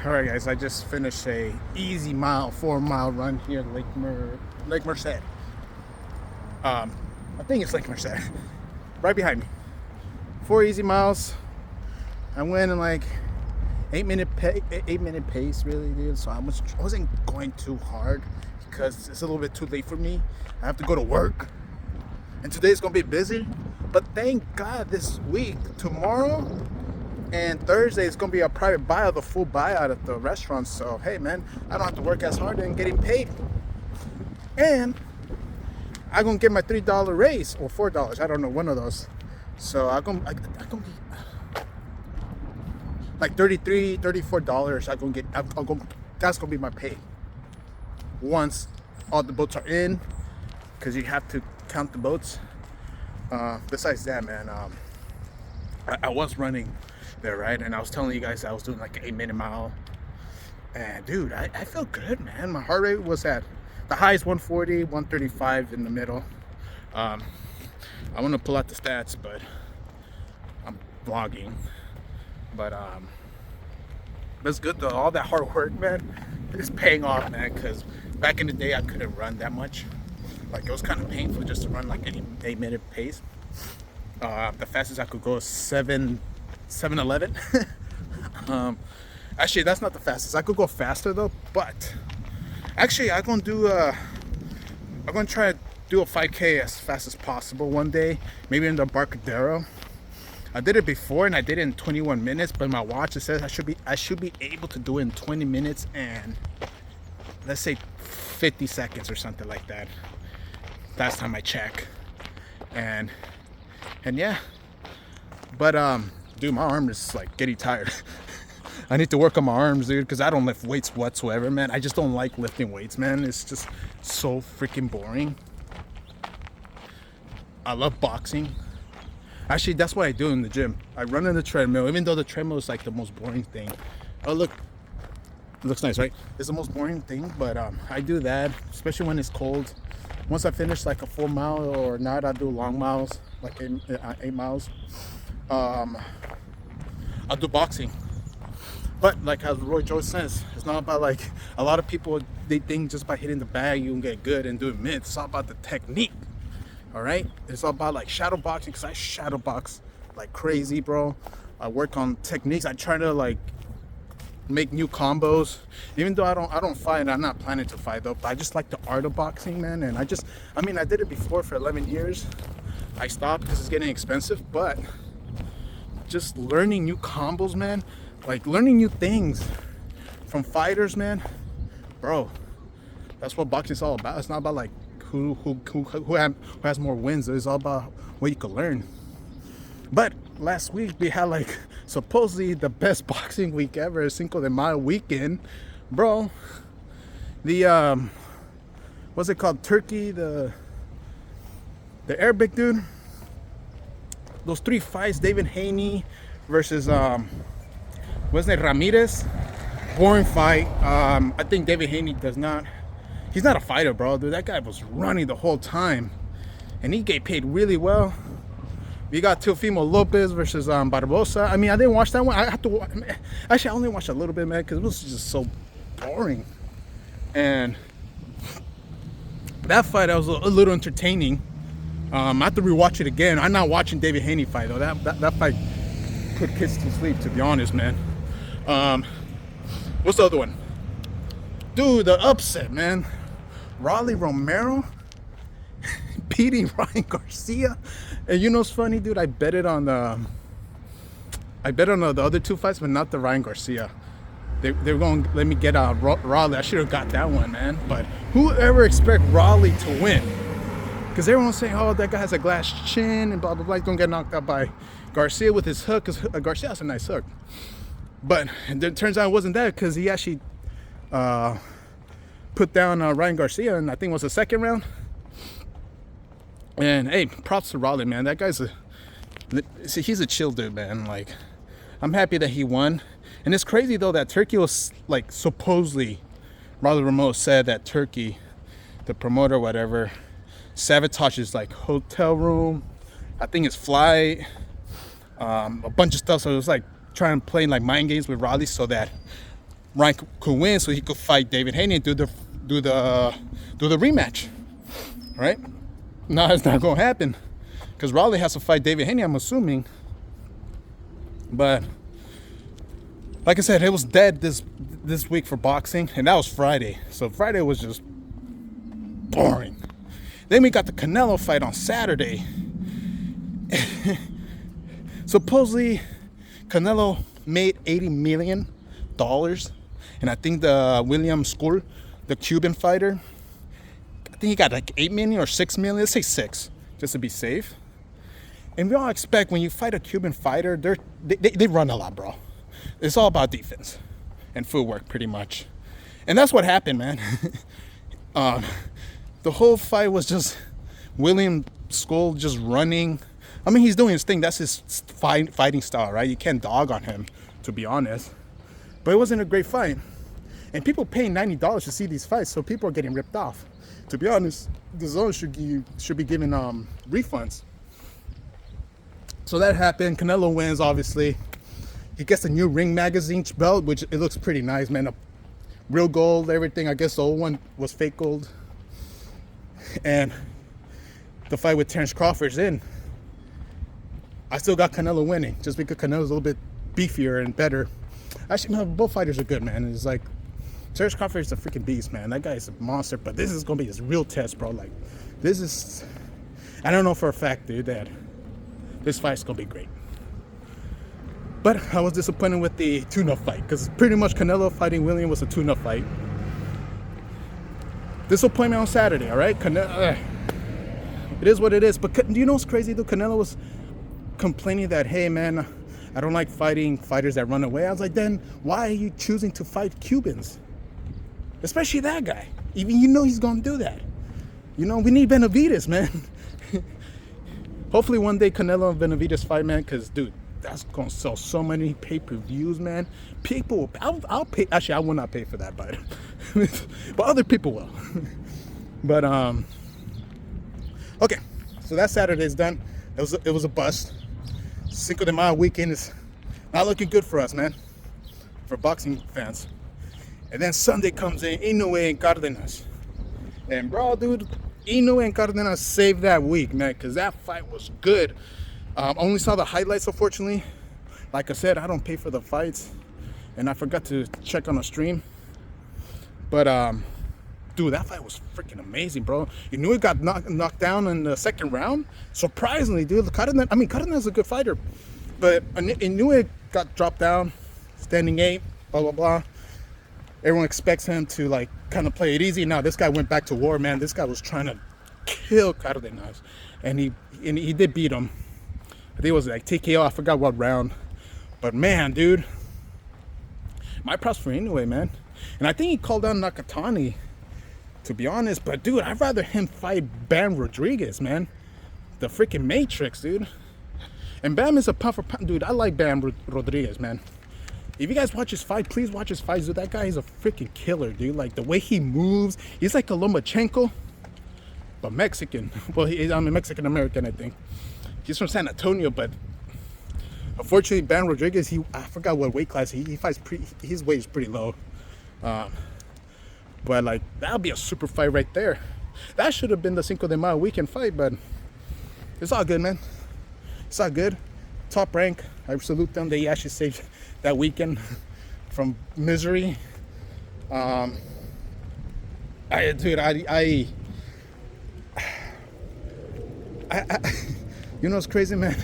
All right, guys. I just finished a easy 4 mile run here at Lake Merced. I think it's Lake Merced, right behind me. 4 easy miles. I went in like 8 minute pace, really, dude. So I wasn't going too hard because it's a little bit too late for me. I have to go to work, and today's gonna be busy. But thank God this week, tomorrow and Thursday is gonna be a private buyout, the full buyout at the restaurant. So hey, man, I don't have to work as hard and getting paid. And I'm gonna get my $3 raise or $4. I don't know, one of those. So I'm gonna be like $33, $34. That's gonna be my pay once all the boats are in, because you have to count the boats. Besides that, man, I was running there, right? And I was telling you guys I was doing like an 8 minute mile. And dude, I felt good, man. My heart rate was at the highest 140, 135 in the middle. I want to pull out the stats, but I'm vlogging. But it's good though. All that hard work, man, is paying off, man. Because back in the day, I couldn't run that much. Like, it was kind of painful just to run like any 8 minute pace. The fastest I could go is 7:11. Actually, that's not the fastest. I could go faster though. But actually, I'm gonna try to do a 5K as fast as possible one day. Maybe in the Barcadero. I did it before and I did it in 21 minutes, but my watch, it says I should be able to do it in 20 minutes and let's say 50 seconds or something like that. Last time I checked. And yeah. But dude, my arm is like getting tired. I need to work on my arms, dude, because I don't lift weights whatsoever, man. I just don't like lifting weights, man. It's just so freaking boring. I love boxing. Actually, that's what I do in the gym. I run on the treadmill, even though the treadmill is like the most boring thing. Oh, look. It looks nice, right? It's the most boring thing, but I do that, especially when it's cold. Once I finish like a 4 mile or not, I do long miles, like 8 miles. I'll do boxing. But like as Roy Joyce says, it's not about like, a lot of people, they think just by hitting the bag you can get good and doing mitts. It's all about the technique. All right, it's all about like shadow boxing, because I shadow box like crazy, bro. I work on techniques. I try to like make new combos, even though I don't fight. I'm not planning to fight though, but I just like the art of boxing, man. And I did it before for 11 years. I stopped because it's getting expensive, but just learning new combos, man, like learning new things from fighters, man, bro, that's what boxing's all about. It's not about like who has more wins. It's all about what you can learn. But last week we had like supposedly the best boxing week ever, Cinco de Mayo weekend, bro. The what's it called? Turkey, the Arabic dude. Those 3 fights, David Haney versus wasn't it Ramirez? Boring fight. I think David Haney he's not a fighter, bro, dude. That guy was running the whole time, and he get paid really well. We got Teofimo Lopez versus Barbosa. I mean, I didn't watch that one. I have to actually, I only watched a little bit, man, because it was just so boring. And that fight, I was a little entertaining. I have to rewatch it again. I'm not watching David Haney fight though. That fight put kids to sleep, to be honest, man. What's the other one? Dude, the upset, man. Rolly Romero beating Ryan Garcia. And you know what's funny, dude? I bet on the other 2 fights, but not the Ryan Garcia. They're going to let me get Rolly. I should have got that one, man. But whoever expect Rolly to win? Because everyone's saying, oh, that guy has a glass chin and blah, blah, blah. He's going to get knocked out by Garcia with his hook, because Garcia has a nice hook. But it turns out it wasn't that, because he actually put down Ryan Garcia, and I think it was the 2nd round. And hey, props to Rolly, man. That guy's he's a chill dude, man. Like, I'm happy that he won. And it's crazy though that Turkey was like, supposedly Rolly Romero said that Turkey, the promoter, whatever, sabotages like hotel room, I think his flight, a bunch of stuff. So it was like trying to play like mind games with Rolly so that Ryan could win, so he could fight David Haney and do the rematch, right? No, it's not gonna happen because Raleigh has to fight David Haney, I'm assuming. But like I said, it was dead this week for boxing, and that was Friday. So Friday was just boring. Then we got the Canelo fight on Saturday. Supposedly, Canelo made $80 million, and I think the William Skull, the Cuban fighter, I think he got like 8 million or 6 million. Let's say 6, just to be safe. And we all expect when you fight a Cuban fighter, they run a lot, bro. It's all about defense and footwork, pretty much. And that's what happened, man. The whole fight was just William Skull just running. I mean, he's doing his thing. That's his fighting style, right? You can't dog on him, to be honest. But it wasn't a great fight. And people paying $90 to see these fights, so people are getting ripped off. To be honest, the zone should be giving refunds. So that happened. Canelo wins, obviously. He gets a new Ring Magazine belt, which it looks pretty nice, man. Real gold, everything. I guess the old one was fake gold. And the fight with Terence Crawford's in. I still got Canelo winning, just because Canelo's a little bit beefier and better. Actually, no, both fighters are good, man. It's like, Terence Crawford is a freaking beast, man. That guy is a monster, but this is going to be his real test, bro. Like, this is, I don't know for a fact, dude, that this fight's going to be great. But I was disappointed with the tune-up fight, because pretty much Canelo fighting William was a tune-up fight. Disappointment on Saturday, all right? It is what it is. But do you know what's crazy, though? Canelo was complaining that, hey, man, I don't like fighting fighters that run away. I was like, then why are you choosing to fight Cubans? Especially that guy. Even you know he's going to do that. You know, we need Benavidez, man. Hopefully one day Canelo and Benavidez fight, man, because, dude, that's going to sell so many pay-per-views, man. People, I'll pay. Actually, I will not pay for that, but other people will. But, okay. So that Saturday's done. It was a bust. Cinco de Mayo weekend is not looking good for us, man. For boxing fans. And then Sunday comes in, Inoue and Cardenas. And bro, dude, Inoue and Cardenas saved that week, man, because that fight was good. Only saw the highlights, unfortunately. Like I said, I don't pay for the fights. And I forgot to check on the stream. But, dude, that fight was freaking amazing, bro. Inoue got knocked down in the second round. Surprisingly, dude, Cardenas is a good fighter. But Inoue got dropped down, standing 8, blah, blah, blah. Everyone expects him to, like, kind of play it easy. Now, this guy went back to war, man. This guy was trying to kill Cardenas. And he did beat him. I think it was like TKO. I forgot what round. But, man, dude, my props for Inoue, man. And I think he called down Nakatani, to be honest. But, dude, I'd rather him fight Bam Rodriguez, man. The freaking Matrix, dude. And Bam is a pound for pound. Dude, I like Bam Rodriguez, man. If you guys watch his fight, please watch his fights, dude. That guy is a freaking killer, dude. Like, the way he moves, he's like a Lomachenko, but Mexican. Well, I'm a Mexican-American, I think. He's from San Antonio, but unfortunately, Bam Rodriguez, I forgot what weight class he fights. His weight is pretty low. But, like, that'll be a super fight right there. That should have been the Cinco de Mayo weekend fight, but it's all good, man. It's all good. Top rank. I salute them. They actually saved that weekend from misery. You know what's crazy, man?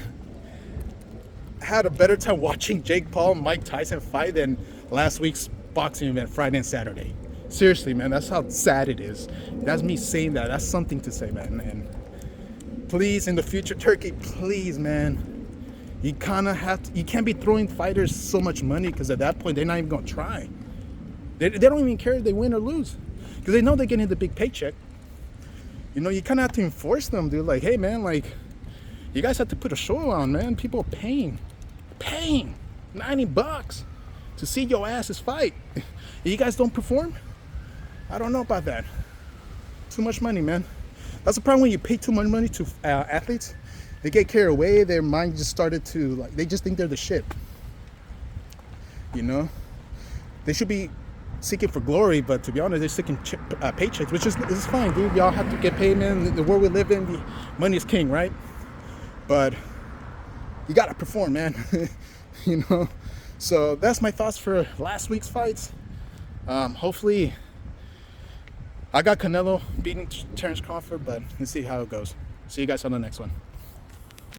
I had a better time watching Jake Paul and Mike Tyson fight than last week's boxing event, Friday and Saturday. Seriously, man, that's how sad it is. That's me saying that. That's something to say, man. And please, in the future, Turkey, please, man. You kind of have to, you can't be throwing fighters so much money, because at that point, they're not even going to try. They don't even care if they win or lose, because they know they're getting the big paycheck. You know, you kind of have to enforce them, dude. Like, hey, man, like, you guys have to put a show on, man. People are paying $90 to see your asses fight. You guys don't perform? I don't know about that. Too much money, man. That's the problem when you pay too much money to athletes. They get carried away. Their mind just started to, like, they just think they're the shit. You know? they should be seeking for glory, but to be honest, they're seeking paychecks, which is fine, dude. Y'all have to get paid, man. The world we live in, the money is king, right? But you gotta perform, man. You know. So that's my thoughts for last week's fights. Hopefully, I got Canelo beating Terrence Crawford, but let's see how it goes. See you guys on the next one.